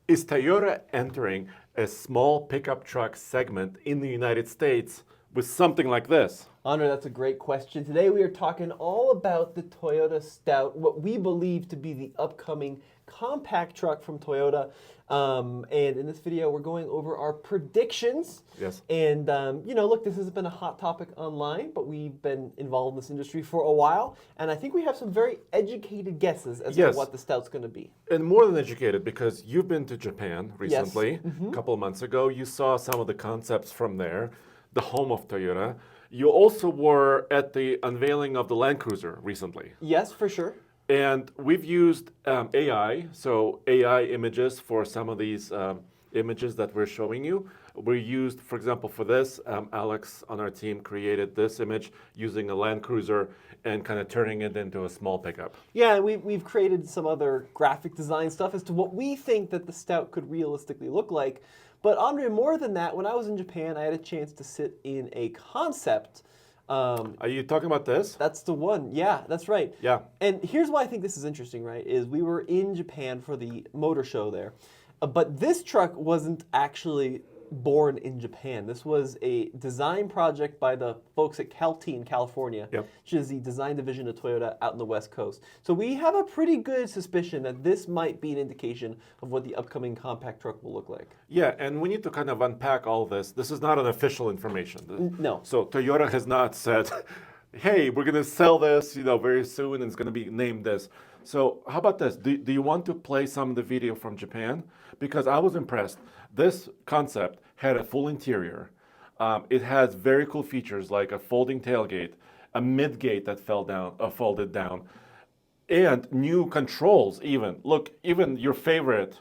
Is Toyota entering a small pickup truck segment in the United States with something like this? Andre, that's a great question. Today we are talking all about the Toyota Stout, what we believe to be the upcoming compact truck from Toyota. And in this video, we're going over our predictions. Yes. And, look, this has been a hot topic online, but we've been involved in this industry for a while. And I think we have some very educated guesses as to what the Stout's going to be. And more than educated, because you've been to Japan recently, a couple of months ago. You saw some of the concepts from there, the home of Toyota. You also were at the unveiling of the Land Cruiser recently. Yes, for sure. And we've used AI, so AI images for some of these images that we're showing you. We used, for example, for this, Alex on our team created this image using a Land Cruiser and kind of turning it into a small pickup. Yeah, and we've created some other graphic design stuff as to what we think that the Stout could realistically look like. But Andre, more than that, when I was in Japan, I had a chance to sit in a concept. Are you talking about this? That's the one. Yeah, that's right. Yeah. And here's why I think this is interesting, right? Is we were in Japan for the motor show there. But this truck wasn't actually born in Japan. This was a design project by the folks at Calty in California, which is the design division of Toyota out in the West Coast. So we have a pretty good suspicion that this might be an indication of what the upcoming compact truck will look like. Yeah, and we need to kind of unpack all this. This is not an official information. No. So Toyota has not said, hey, we're going to sell this, very soon, and it's going to be named this. So how about this? Do you want to play some of the video from Japan? Because I was impressed. This concept had a full interior. It has very cool features like a folding tailgate, a mid-gate that folded down, and new controls even. Look, even your favorite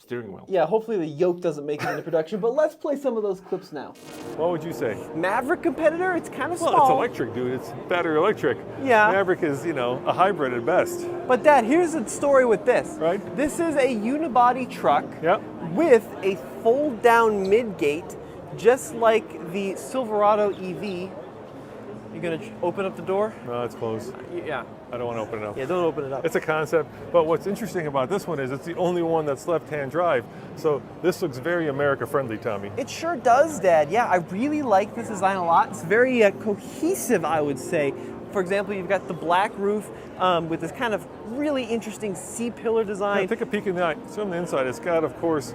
steering wheel. Yeah, hopefully the yoke doesn't make it into production, but let's play some of those clips now. What would you say? Maverick competitor, it's kind of small. Well, it's electric, dude. It's battery electric. Yeah. Maverick is, a hybrid at best. But Dad, here's the story with this. Right. This is a unibody truck Yep. with a fold-down mid-gate, just like the Silverado EV. You gonna open up the door? No, it's closed. Yeah. I don't want to open it up. Yeah, don't open it up. It's a concept, but what's interesting about this one is it's the only one that's left-hand drive. So this looks very America-friendly, Tommy. It sure does, Dad. Yeah, I really like this design a lot. It's very cohesive, I would say. For example, you've got the black roof with this kind of really interesting C-pillar design. Yeah, take a peek in the from the inside. It's got, of course,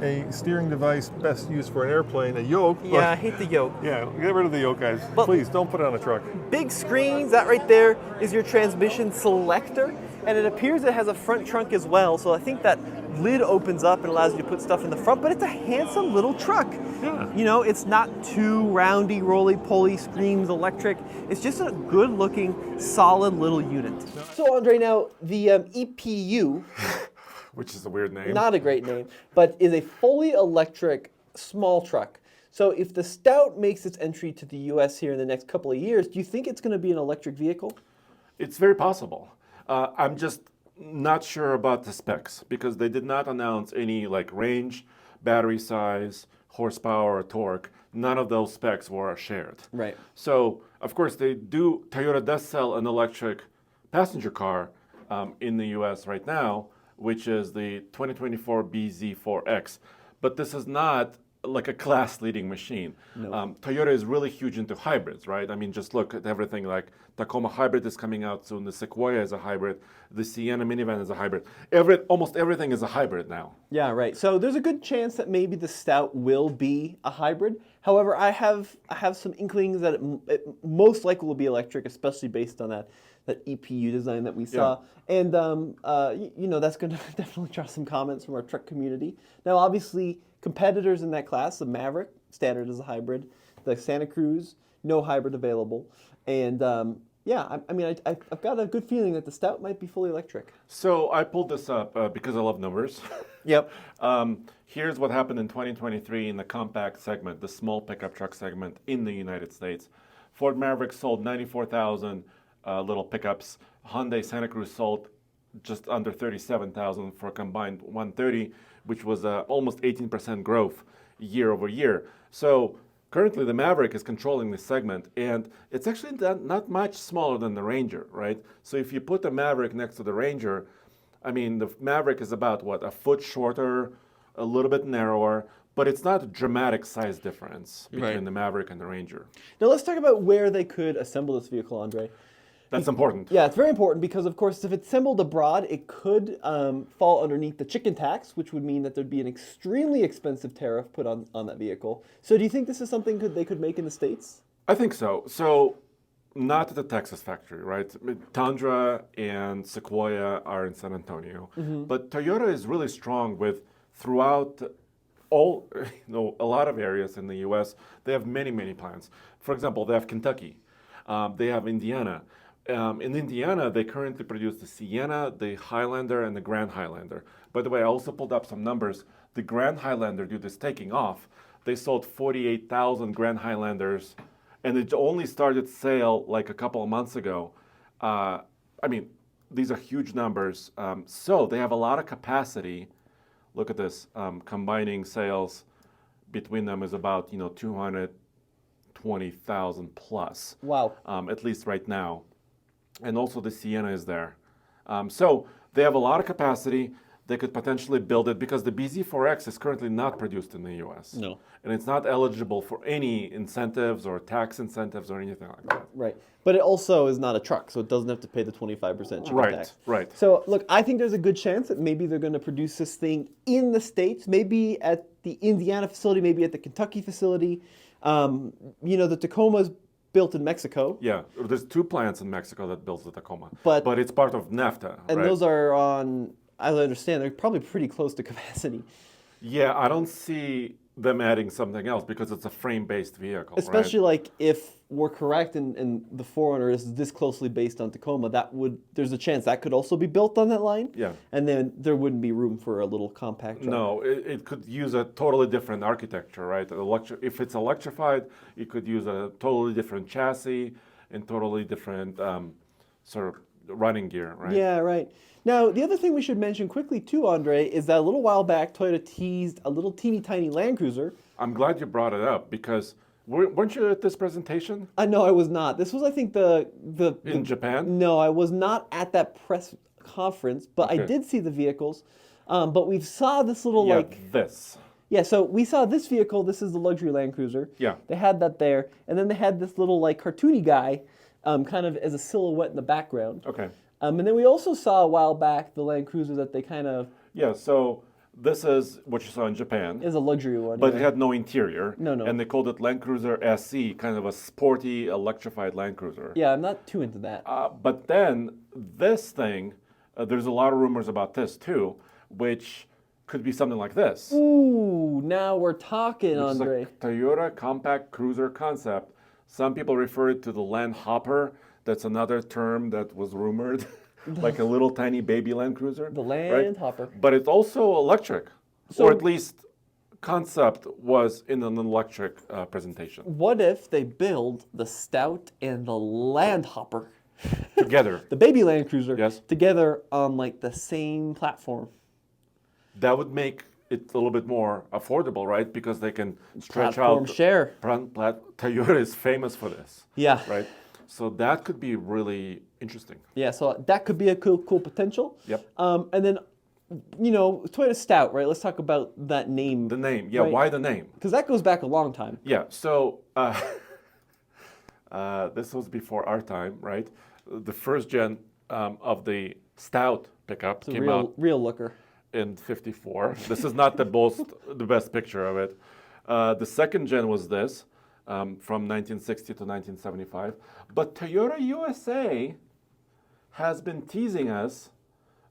a steering device best used for an airplane, a yoke. Yeah, I hate the yoke. Yeah, get rid of the yoke, guys. But please, don't put it on a truck. Big screens, that right there is your transmission selector, and it appears it has a front trunk as well, so I think that lid opens up and allows you to put stuff in the front, but it's a handsome little truck. Yeah. It's not too roundy, roly-poly, screams electric. It's just a good-looking, solid little unit. So, Andre, now, the EPU... Which is a weird name. Not a great name, but is a fully electric small truck. So if the Stout makes its entry to the U.S. here in the next couple of years, do you think it's going to be an electric vehicle? It's very possible. I'm just not sure about the specs because they did not announce any range, battery size, horsepower, or torque. None of those specs were shared. Right. So, of course, Toyota does sell an electric passenger car in the U.S. right now, which is the 2024 BZ4X. But this is not like a class-leading machine. No. Toyota is really huge into hybrids, right? I mean, just look at everything like Tacoma hybrid is coming out soon. The Sequoia is a hybrid. The Sienna minivan is a hybrid. Almost everything is a hybrid now. Yeah, right. So there's a good chance that maybe the Stout will be a hybrid. However, I have some inklings that it most likely will be electric, especially based on that EPU design that we saw. Yeah. And, that's going to definitely draw some comments from our truck community. Now, obviously, competitors in that class, the Maverick, standard as a hybrid. The Santa Cruz, no hybrid available. And, I've got a good feeling that the Stout might be fully electric. So I pulled this up because I love numbers. Yep. Here's what happened in 2023 in the compact segment, the small pickup truck segment in the United States. Ford Maverick sold 94,000 little pickups. Hyundai Santa Cruz sold just under 37,000 for a combined 130, which was almost 18% growth year over year. So currently the Maverick is controlling this segment, and it's actually not much smaller than the Ranger, right? So if you put the Maverick next to the Ranger, I mean, the Maverick is about what, a foot shorter, a little bit narrower, but it's not a dramatic size difference between Right. the Maverick and the Ranger. Now let's talk about where they could assemble this vehicle, Andre. That's important. Yeah, it's very important because, of course, if it's assembled abroad, it could fall underneath the chicken tax, which would mean that there'd be an extremely expensive tariff put on that vehicle. So do you think this is something they could make in the States? I think so. So, not at the Texas factory, right? I mean, Tundra and Sequoia are in San Antonio, but Toyota is really strong with throughout all, a lot of areas in the U.S. They have many, many plants. For example, they have Kentucky, they have Indiana. In Indiana, they currently produce the Sienna, the Highlander, and the Grand Highlander. By the way, I also pulled up some numbers. The Grand Highlander, due to this taking off, they sold 48,000 Grand Highlanders, and it only started sale like a couple of months ago. I mean, these are huge numbers. So they have a lot of capacity. Look at this. Combining sales between them is about 220,000 plus. Wow. At least right now. And also the Sienna is there. So they have a lot of capacity. They could potentially build it because the BZ4X is currently not produced in the US. No. And it's not eligible for any incentives or tax incentives or anything like that. Right. But it also is not a truck, so it doesn't have to pay the 25% chicken tax. Right. So, look, I think there's a good chance that maybe they're going to produce this thing in the States, maybe at the Indiana facility, maybe at the Kentucky facility. The Tacoma's built in Mexico. Yeah, there's 2 plants in Mexico that builds the Tacoma. But it's part of NAFTA, And right? those are on, as I understand, they're probably pretty close to capacity. Yeah, I don't see them adding something else because it's a frame-based vehicle, Especially right? like if we're correct and the Forerunner is this closely based on Tacoma, there's a chance that could also be built on that line. Yeah. And then there wouldn't be room for a little compact truck. No, it could use a totally different architecture, right? If it's electrified, it could use a totally different chassis and totally different sort of running gear, right? Yeah, right. Now, the other thing we should mention quickly too, Andre, is that a little while back, Toyota teased a little teeny tiny Land Cruiser. I'm glad you brought it up because weren't you at this presentation? No, I was not. This was, I think, In Japan? No, I was not at that press conference, but I Okay. did see the vehicles. But we saw this little Yeah, like this. Yeah, so we saw this vehicle. This is the luxury Land Cruiser. Yeah. They had that there, and then they had this little like cartoony guy, kind of as a silhouette in the background. Okay. And then we also saw a while back the Land Cruiser that they kind of Yeah, so this is what you saw in Japan. is a luxury one. But yeah. it had no interior. No. And they called it Land Cruiser SE, kind of a sporty, electrified Land Cruiser. Yeah, I'm not too into that. But then this thing, there's a lot of rumors about this too, which could be something like this. Ooh, now we're talking, It's a Andre. Toyota compact cruiser concept. Some people refer it to the Land Hopper. That's another term that was rumored, like a little tiny baby Land Cruiser. The Land right? Hopper. But it's also electric, So- or at least concept was in an electric presentation What if they build the Stout and the Land Hopper, together. the baby Land Cruiser, Yes. together on like the same platform? That would make it a little bit more affordable, right? Because they can stretch Platform out. share. Toyota is famous for this, Yeah. right? So that could be really interesting. Yeah, so that could be a cool potential. Yep. And then, Toyota Stout, right? Let's talk about that name. The name, yeah. Right. Why the name? Because that goes back a long time. Yeah. So this was before our time, right? The first gen of the Stout pickup It's a came out real looker. in '54. This is not the best picture of it. The second gen was this from 1960 to 1975. But Toyota USA has been teasing us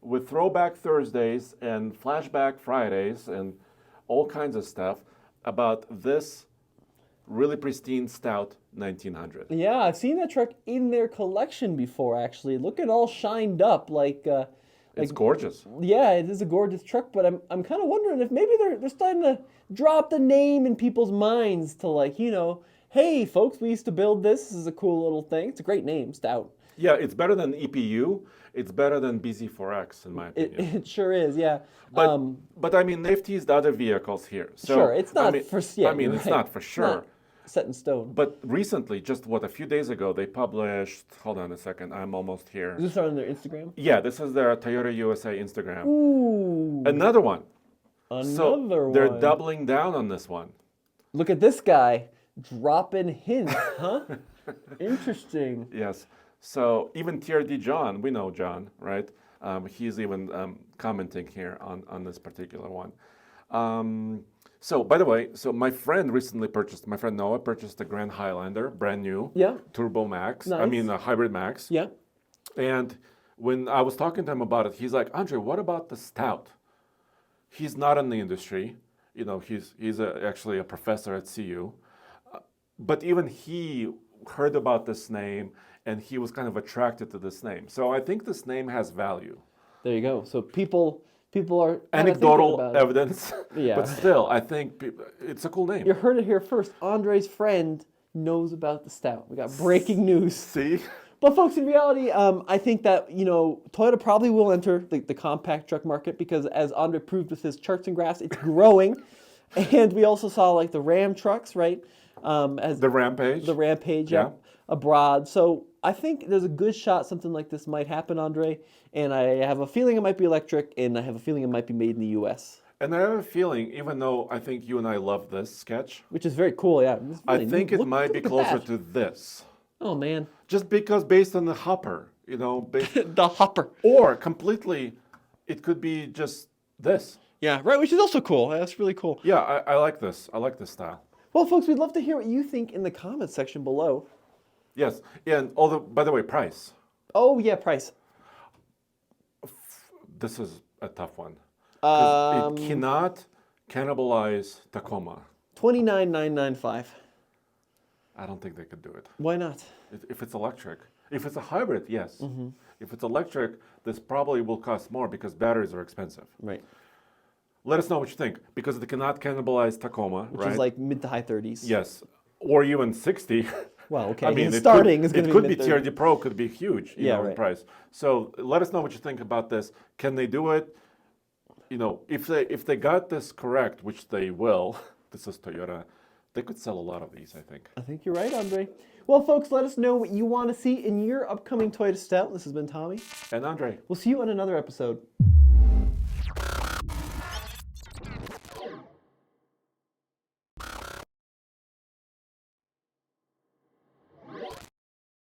with Throwback Thursdays and Flashback Fridays and all kinds of stuff about this really pristine Stout 1900. Yeah, I've seen that truck in their collection before, actually. Looking all shined up, like. It's gorgeous. Yeah, it is a gorgeous truck, but I'm kind of wondering if maybe they're starting to drop the name in people's minds to like, hey, folks, we used to build this. This is a cool little thing. It's a great name, Stout. Yeah, it's better than EPU. It's better than BZ4X, in my opinion. It sure is, yeah. But I mean, they've teased other vehicles here. So, Sure, it's not I mean, for- yeah, I mean, you're it's right. not for sure. set in stone. But recently, just a few days ago, they published. Hold on a second, I'm almost here. Is this on their Instagram? Yeah, this is their Toyota USA Instagram. Ooh, Another one. So another they're one. doubling down on this one. Look at this guy dropping hints, huh? Interesting. Yes. So even TRD John, we know John, right? He's even commenting here on this particular one. So by the way, my friend Noah purchased a Grand Highlander, brand new, Yeah. Turbo Max. Nice. I mean a Hybrid Max. Yeah. And when I was talking to him about it, he's like, Andre, what about the Stout? He's not in the industry. You know, he's actually a professor at CU. But even he heard about this name, and he was kind of attracted to this name. So I think this name has value. There you go. So people are kinda Anecdotal thinking about it. evidence, Yeah. but still, I think it's a cool name. You heard it here first. Andre's friend knows about the Stout. We got breaking news. See? But folks, in reality, I think that, Toyota probably will enter the compact truck market because, as Andre proved with his charts and graphs, it's growing. And we also saw like the Ram trucks, right? As The Rampage. the Rampage, Yeah. abroad. So I think there's a good shot something like this might happen, Andre. And I have a feeling it might be electric, and I have a feeling it might be made in the U.S. And I have a feeling, even though I think you and I love this sketch, Which is very cool, yeah. It's I really think neat. it might be look at closer that. to this. Oh man, Just because based on the hopper, the hopper. or completely, it could be just this. Yeah, right. Which is also cool. That's really cool. Yeah, I like this. I like this style. Well, folks, we'd love to hear what you think in the comments section below. Yes, and although, by the way, price. Oh yeah, price. This is a tough one. 'Cause it Um, cannot cannibalize Tacoma. $29,995. I don't think they could do it. Why not? If it's electric. If it's a hybrid, yes. Mm-hmm. If it's electric, this probably will cost more because batteries are expensive. Right. Let us know what you think, because they cannot cannibalize Tacoma, Which right? is like mid to high 30s. Yes, or even 60. Well, okay. I mean, It's it starting could, is going it to could be be mid-30s. TRD Pro, could be huge, Yeah, in right. price. So let us know what you think about this. Can they do it? If they got this correct, which they will, this is Toyota, they could sell a lot of these, I think. I think you're right, Andre. Well, folks, let us know what you want to see in your upcoming Toyota Stout. This has been Tommy. And Andre. We'll see you on another episode.